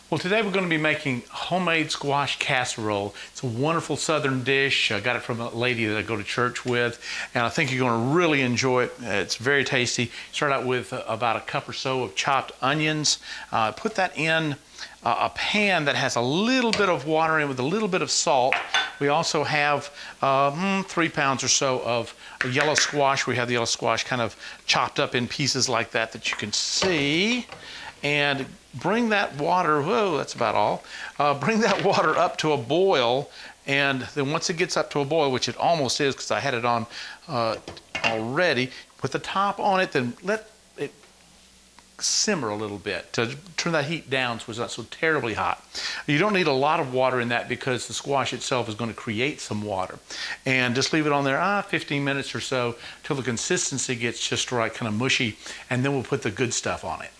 Well, today we're going to be making homemade squash casserole. It's a wonderful southern dish. I got it from a lady that I go to church with, and I think you're going to really enjoy it. It's very tasty. Start out with about a cup or so of chopped onions. Put that in a pan that has a little bit of water in with a little bit of salt. We also have 3 pounds or so of yellow squash. We have the yellow squash kind of chopped up in pieces like that you can see. And bring that water, whoa, that's about all. Bring that water up to a boil, and then once it gets up to a boil, which it almost is because I had it on already, put the top on it, then let it simmer a little bit to turn that heat down so it's not so terribly hot. You don't need a lot of water in that because the squash itself is going to create some water. And just leave it on there 15 minutes or so till the consistency gets just right, kind of mushy, and then we'll put the good stuff on it.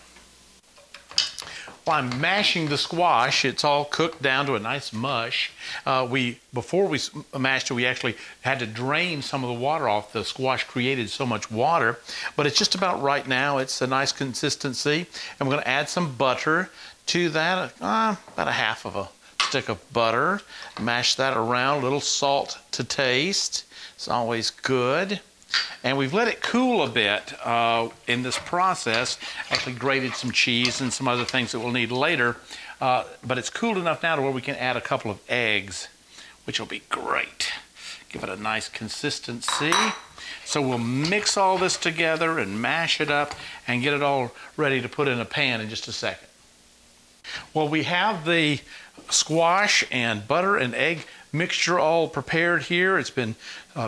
While I'm mashing the squash, it's all cooked down to a nice mush. Before we mashed it, we actually had to drain some of the water off. The squash created so much water, but it's just about right now. It's a nice consistency. And we're going to add some butter to that, about a half of a stick of butter. Mash that around, a little salt to taste. It's always good. And we've let it cool a bit in this process. Actually grated some cheese and some other things that we'll need later. But it's cooled enough now to where we can add a couple of eggs, which will be great. Give it a nice consistency. So we'll mix all this together and mash it up and get it all ready to put in a pan in just a second. Well, we have the squash and butter and egg mixture all prepared here. It's been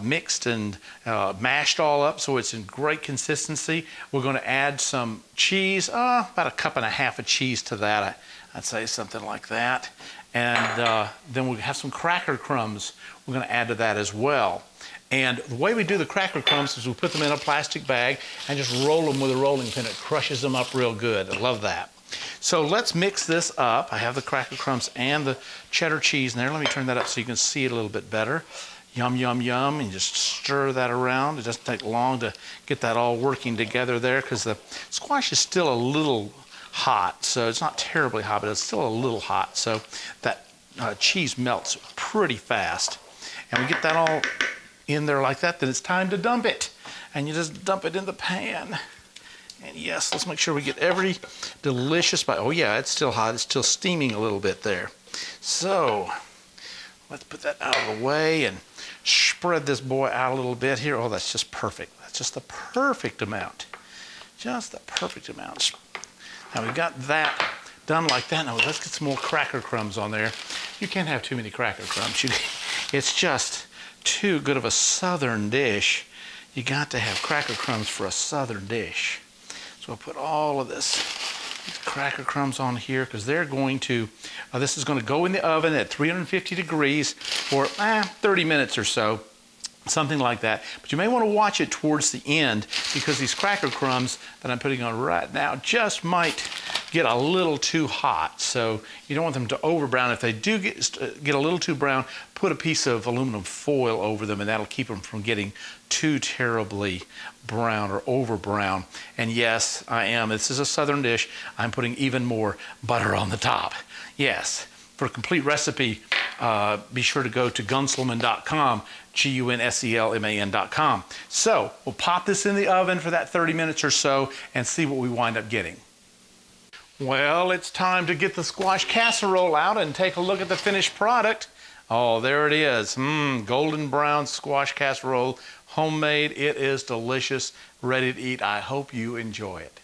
mixed and mashed all up, so it's in great consistency. We're going to add some cheese, about 1.5 cups of cheese to that. I'd say something like that. And then we'll have some cracker crumbs we're going to add to that as well. And the way we do the cracker crumbs is we put them in a plastic bag and just roll them with a rolling pin. It crushes them up real good. I love that. So let's mix this up. I have the cracker crumbs and the cheddar cheese in there. Let me turn that up so you can see it a little bit better. Yum, yum, yum, and just stir that around. It doesn't take long to get that all working together there because the squash is still a little hot. So it's not terribly hot, but it's still a little hot. So that cheese melts pretty fast. And we get that all in there like that, then it's time to dump it. And you just dump it in the pan. And yes, let's make sure we get every delicious bite. Oh yeah, it's still hot. It's still steaming a little bit there. So let's put that out of the way and spread this boy out a little bit here. Oh, that's just perfect. That's just the perfect amount. Just the perfect amount. Now we've got that done like that. Now let's get some more cracker crumbs on there. You can't have too many cracker crumbs. It's just too good of a southern dish. You got to have cracker crumbs for a southern dish. So I'll put all of these cracker crumbs on here because they're going to, this is going to go in the oven at 350 degrees for 30 minutes or so, something like that. But you may want to watch it towards the end because these cracker crumbs that I'm putting on right now just might get a little too hot. So you don't want them to over brown. If they do get a little too brown, put a piece of aluminum foil over them and that'll keep them from getting too terribly brown or over brown. And yes, this is a southern dish. I'm putting even more butter on the top. Yes. For a complete recipe, be sure to go to gunselman.com, Gunselman.com. So we'll pop this in the oven for that 30 minutes or so and see what we wind up getting. Well, it's time to get the squash casserole out and take a look at the finished product. Oh, there it is. Golden brown squash casserole, homemade. It is delicious, ready to eat. I hope you enjoy it.